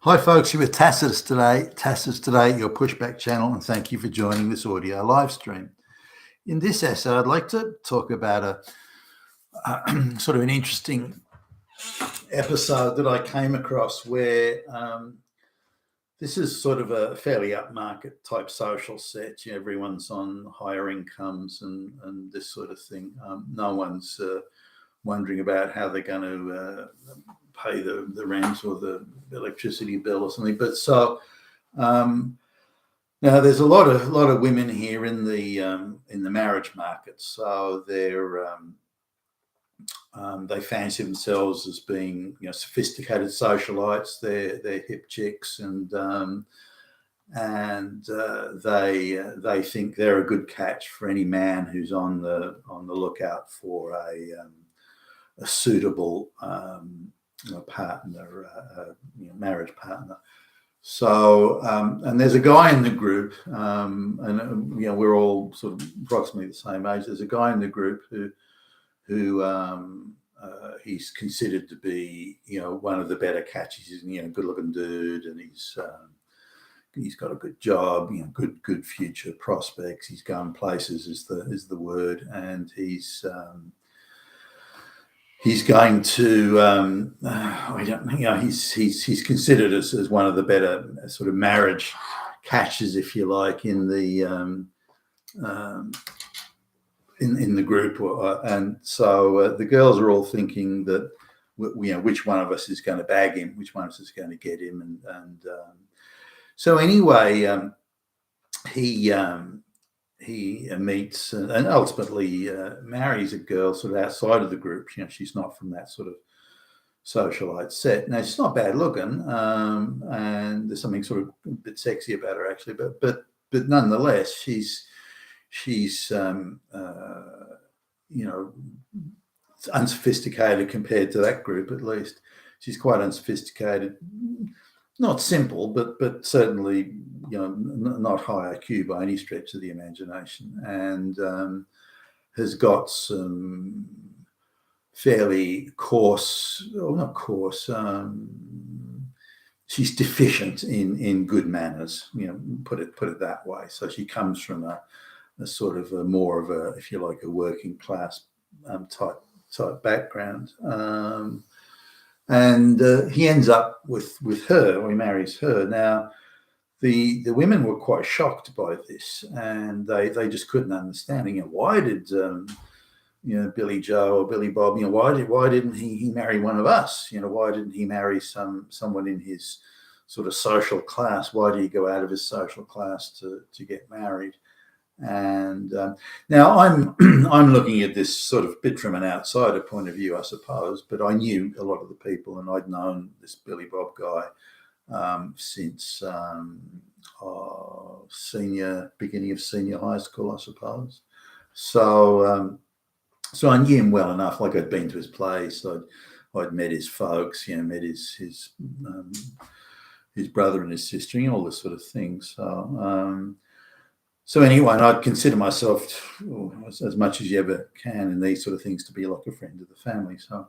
Hi, folks. You're with Tacitus today, your pushback channel, and thank you for joining this audio live stream. In this essay, I'd like to talk about a sort of an interesting episode that I came across where this is sort of a fairly upmarket type social set. Everyone's on higher incomes and this sort of thing. No one's wondering about how they're going to pay the rent or the electricity bill or something. But so now there's a lot of women here in the marriage market. So they fancy themselves as being sophisticated socialites. They're hip chicks and they think they're a good catch for any man who's on the lookout for a suitable partner, marriage partner. So, and there's a guy in the group, and we're all sort of approximately the same age. There's a guy in the group who he's considered to be, one of the better catches. He's, good-looking dude, and he's got a good job, good future prospects. He's going places is the word, and he's going to he's considered as one of the better sort of marriage catches, if you like, in the group, and so the girls are all thinking that which one of us is going to bag him, which one of us is going to get him, and so anyway, he meets and ultimately marries a girl sort of outside of the group. She's not from that sort of socialite set. Now, she's not bad looking, and there's something sort of a bit sexy about her actually, but nonetheless, she's unsophisticated compared to that group. At least she's quite unsophisticated, not simple, but certainly not high IQ by any stretch of the imagination, and has got some fairly coarse, or not coarse. She's deficient in good manners, put it that way. So she comes from a sort of more of a, if you like, a working class type background. And he ends up with her, or he marries her. Now, the women were quite shocked by this, and they just couldn't understand. Why did Billy Joe or Billy Bob? Why didn't he marry one of us? Why didn't he marry someone in his sort of social class? Why do you go out of his social class to get married? And now I'm looking at this sort of bit from an outsider point of view, I suppose, but I knew a lot of the people, and I'd known this Billy Bob guy since beginning of senior high school, I suppose. So I knew him well enough. Like, I'd been to his place, I'd met his folks, met his brother and his sister, all this sort of thing. So anyway, and I'd consider myself, as much as you ever can in these sort of things, to be like a friend of the family. So,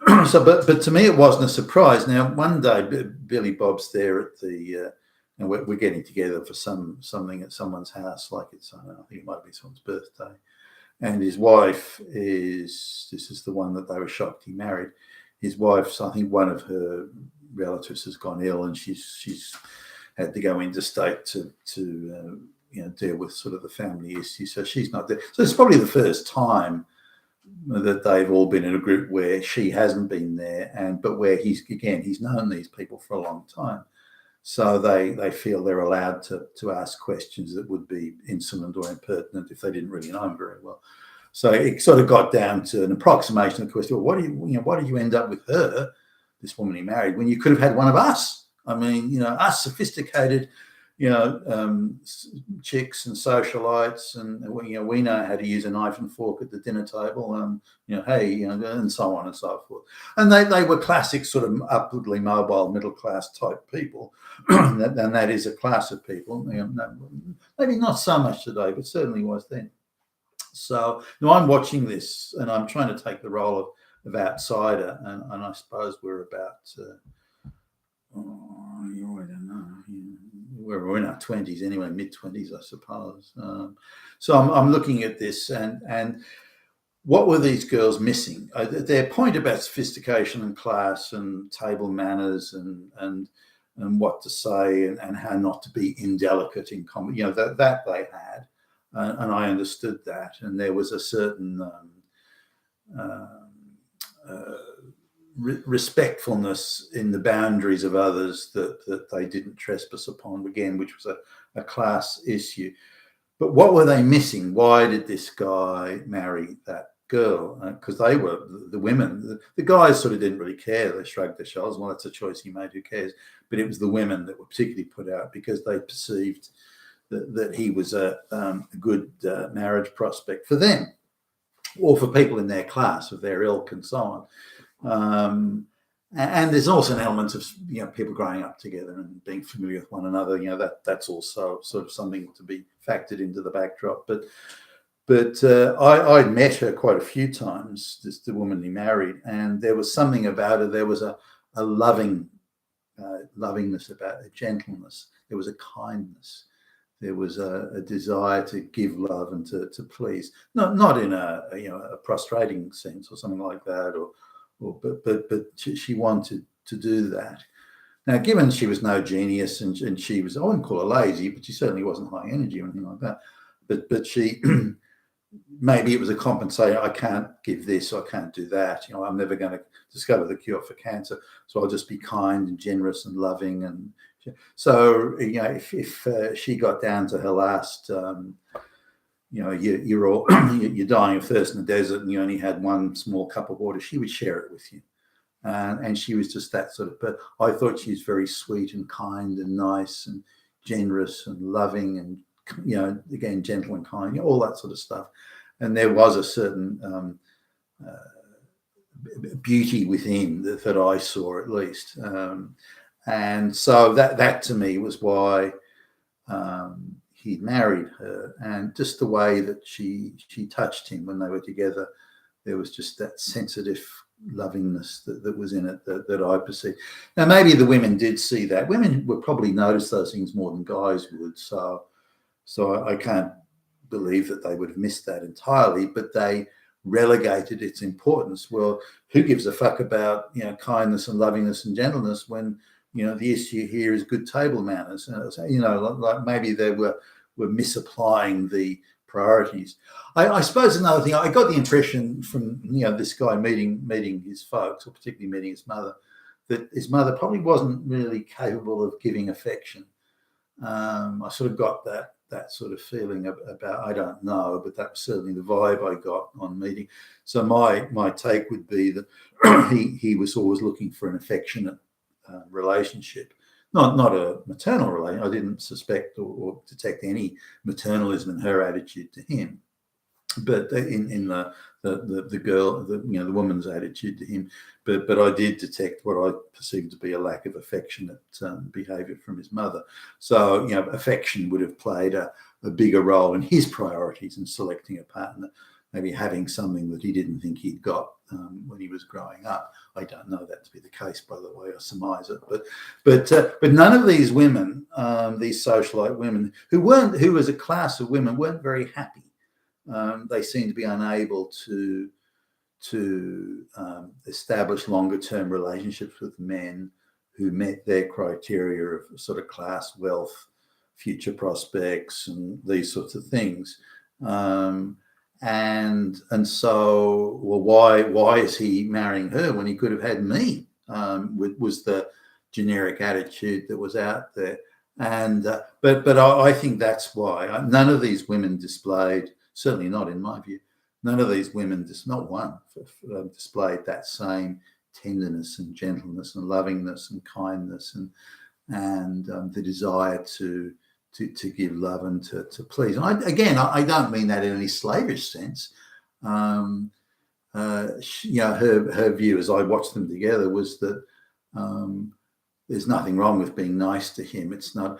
but to me, it wasn't a surprise. Now, one day, Billy Bob's there at the, and we're getting together for something at someone's house, like I think it might be someone's birthday, and his wife this is the one that they were shocked he married. His wife's, I think, one of her relatives has gone ill, and she's had to go interstate to deal with sort of the family issue. So she's not there. So it's probably the first time that they've all been in a group where she hasn't been there, but where he's known these people for a long time. So they feel they're allowed to ask questions that would be insolent or impertinent if they didn't really know him very well. So it sort of got down to an approximation of the question: well, why did you end up with her, this woman he married, when you could have had one of us? I mean, us sophisticated, chicks and socialites, and we know how to use a knife and fork at the dinner table, and so on and so forth. And they were classic sort of upwardly mobile middle class type people, and that is a class of people. Maybe not so much today, but certainly was then. So now I'm watching this, and I'm trying to take the role of outsider, and I suppose we're about I don't know. We're in our 20s anyway, mid-20s, I suppose. So I'm looking at this, and what were these girls missing? Their point about sophistication and class and table manners and what to say and how not to be indelicate in comedy, that they had, and I understood that, and there was a certain respectfulness in the boundaries of others that they didn't trespass upon, again, which was a class issue. But what were they missing? Why did this guy marry that girl? Because they were the women. The guys sort of didn't really care. They shrugged their shoulders. Well, that's a choice he made. Who cares? But it was the women that were particularly put out because they perceived that he was a good marriage prospect for them, or for people in their class of their ilk and so on. And there's also an element of people growing up together and being familiar with one another. That's also sort of something to be factored into the backdrop. But I met her quite a few times, the woman he married, and there was something about her. There was a lovingness about her, a gentleness. There was a kindness. There was a desire to give love and to please, not in a prostrating sense or something like that, but she wanted to do that. Now, given she was no genius and she was, I wouldn't call her lazy, but she certainly wasn't high energy or anything like that. But she, maybe it was a compensation. I can't give this, I can't do that. I'm never going to discover the cure for cancer, so I'll just be kind and generous and loving. And so, if she got down to her last, you're dying of thirst in the desert and you only had one small cup of water, she would share it with you. And she was just that sort of, but I thought she was very sweet and kind and nice and generous and loving and, again, gentle and kind, all that sort of stuff. And there was a certain beauty within that I saw, at least. And so that to me was why he'd married her, and just the way that she touched him when they were together, there was just that sensitive lovingness that was in it that I perceived. Now, maybe the women did see that. Women would probably notice those things more than guys would. So I can't believe that they would have missed that entirely, but they relegated its importance. Well, who gives a fuck about kindness and lovingness and gentleness when the issue here is good table manners? Like maybe they were misapplying the priorities. I suppose another thing, I got the impression from this guy meeting his folks, or particularly meeting his mother, that his mother probably wasn't really capable of giving affection. I sort of got that sort of feeling about, I don't know, but that was certainly the vibe I got on meeting. So my take would be that he was always looking for an affectionate relationship, not a maternal relationship. I didn't suspect or detect any maternalism in her attitude to him, but in the girl, the woman's attitude to him. But I did detect what I perceived to be a lack of affectionate behaviour from his mother. So affection would have played a bigger role in his priorities in selecting a partner, maybe having something that he didn't think he'd got when he was growing up. I don't know that to be the case, by the way. I surmise it, but none of these women, these socialite women, who as a class of women weren't very happy. They seemed to be unable to establish longer-term relationships with men who met their criteria of sort of class, wealth, future prospects, and these sorts of things. And so, well, why is he marrying her when he could have had me? Was the generic attitude that was out there. And but I think that's why none of these women displayed, certainly not in my view, none of these women, not one, displayed that same tenderness and gentleness and lovingness and kindness and the desire to give love and to please. And I don't mean that in any slavish sense. Her view, as I watched them together, was that there's nothing wrong with being nice to him. It's not.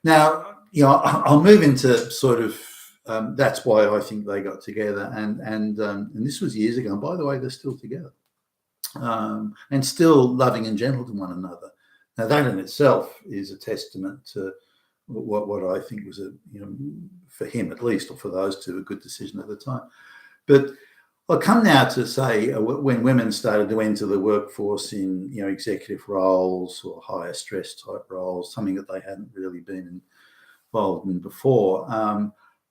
Now, I'll move into sort of. That's why I think they got together, and this was years ago. And by the way, they're still together, and still loving and gentle to one another. Now, that in itself is a testament to what I think was for him at least, or for those two, a good decision at the time. But I'll come now to say when women started to enter the workforce in executive roles or higher stress type roles, something that they hadn't really been involved in before.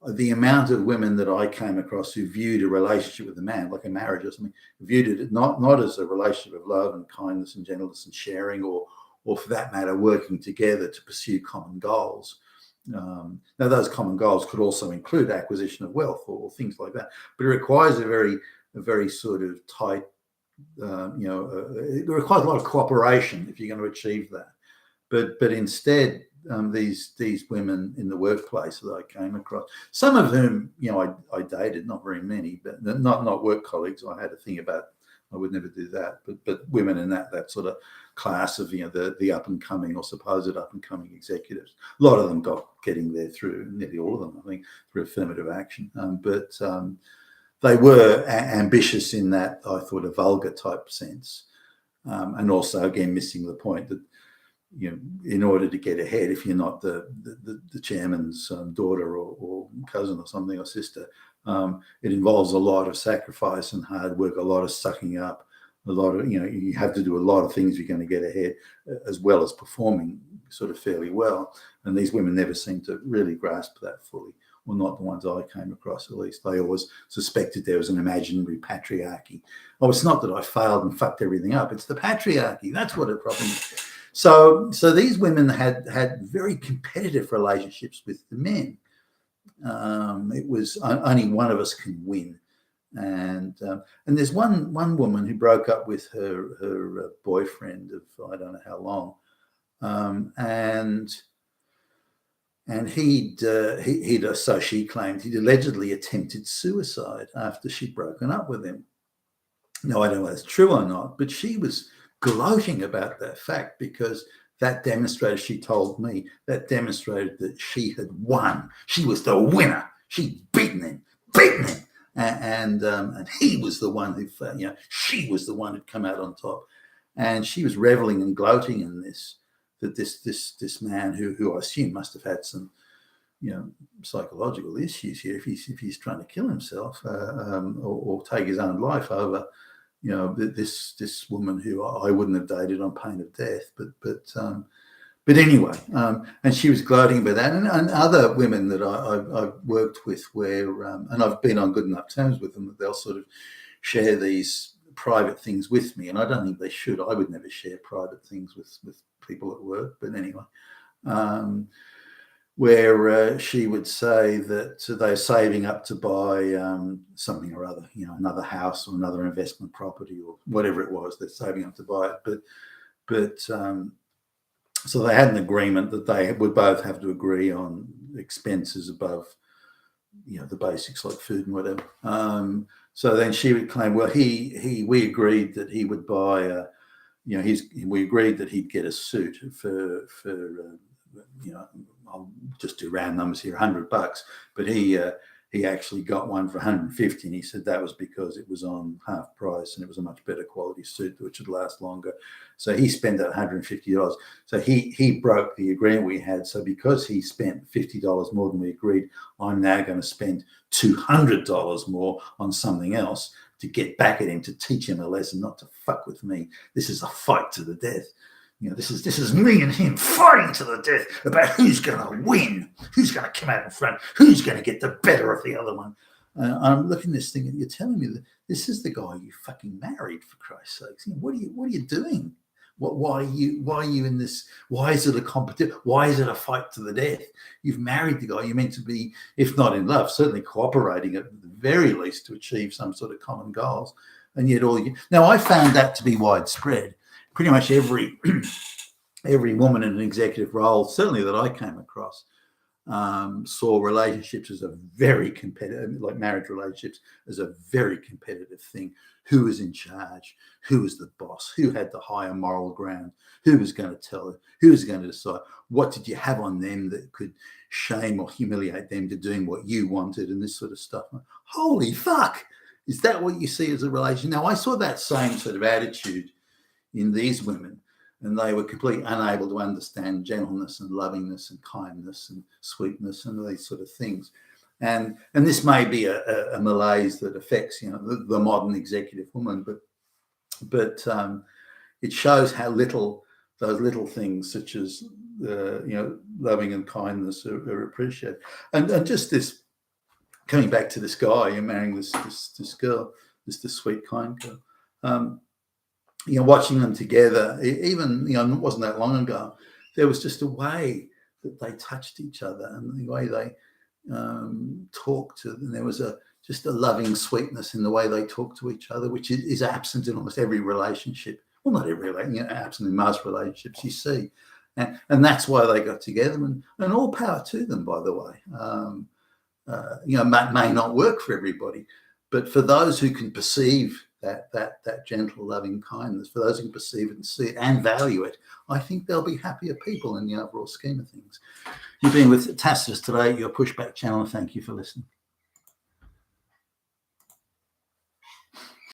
The amount of women that I came across who viewed a relationship with a man, like a marriage or something, viewed it not as a relationship of love and kindness and gentleness and sharing, or for that matter, working together to pursue common goals. Now, those common goals could also include acquisition of wealth or things like that, but it requires a very sort of tight, it requires a lot of cooperation if you're going to achieve that. But instead, these women in the workplace that I came across, some of whom I dated, not very many, but not work colleagues. I had a thing about I would never do that, but women in that sort of class of the up and coming or supposed up and coming executives. A lot of them getting there through, nearly all of them, I think, through affirmative action. But they were ambitious in that, I thought, a vulgar type sense, and also again missing the point that in order to get ahead, if you're not the chairman's daughter or cousin or something, or sister, it involves a lot of sacrifice and hard work, a lot of sucking up, a lot of, you have to do a lot of things if you're going to get ahead, as well as performing sort of fairly well. And these women never seem to really grasp that fully, or not the ones I came across at least. They always suspected there was an imaginary patriarchy. Oh, it's not that I failed and fucked everything up, it's the patriarchy. That's what the problem is. So these women had very competitive relationships with the men. It was only one of us can win, and there's one woman who broke up with her boyfriend of I don't know how long, and he'd so she claimed he'd allegedly attempted suicide after she'd broken up with him. No, I don't know if that's true or not, but she was gloating about that fact because that demonstrated, she told me, that demonstrated that she had won. She was the winner. She'd beaten him, and he was the one who, she was the one who'd come out on top, and she was reveling and gloating in this. That this man who I assume must have had some, psychological issues here if he's trying to kill himself or take his own life over. This woman who I wouldn't have dated on pain of death, but anyway, and she was gloating about that, and other women that I've worked with where, and I've been on good enough terms with them that they'll sort of share these private things with me, and I don't think they should. I would never share private things with people at work, but anyway. Where she would say that they're saving up to buy something or other, another house or another investment property or whatever it was, they're saving up to buy it. But so they had an agreement that they would both have to agree on expenses above, the basics like food and whatever. So then she would claim, well, we agreed that he would buy, we agreed that he'd get a suit for I'll just do round numbers here, $100, but he actually got one for $150, and he said that was because it was on half price and it was a much better quality suit which would last longer. So he spent that $150. So he broke the agreement we had. So because he spent $50 more than we agreed, I'm now going to spend $200 more on something else to get back at him, to teach him a lesson, not to fuck with me. This is a fight to the death. This is me and him fighting to the death about who's going to win, who's going to come out in front, who's going to get the better of the other one. I'm looking at this thing, and you're telling me that this is the guy you fucking married, for Christ's sakes. What are you doing? Why are you in this? Why is it a competition? Why is it a fight to the death? You've married the guy. You're meant to be, if not in love, certainly cooperating at the very least to achieve some sort of common goals. And yet now I found that to be widespread. Pretty much every woman in an executive role, certainly that I came across, saw relationships as a very competitive, like marriage relationships, as a very competitive thing. Who was in charge? Who was the boss? Who had the higher moral ground? Who was going to tell her? Who was going to decide? What did you have on them that could shame or humiliate them to doing what you wanted, and this sort of stuff? Holy fuck! Is that what you see as a relation? Now, I saw that same sort of attitude in these women, and they were completely unable to understand gentleness and lovingness and kindness and sweetness and these sort of things. And this may be a malaise that affects, you know, the modern executive woman, but it shows how little those little things, such as you know, loving and kindness, are appreciated. And just this, coming back to this guy, you're marrying this girl, this sweet, kind girl. You know, watching them together, even, you know, it wasn't that long ago, there was just a way that they touched each other and the way they talked, and there was just a loving sweetness in the way they talk to each other, which is absent in almost every relationship. Well, not every relationship, you know, absent in most relationships you see. And that's why they got together, and all power to them, by the way. You know, may not work for everybody, but for those who can perceive that gentle, loving kindness, for those who can perceive it and see it and value it, I think they'll be happier people in the overall scheme of things. You've been with Tacitus today, your Pushback channel. Thank you for listening.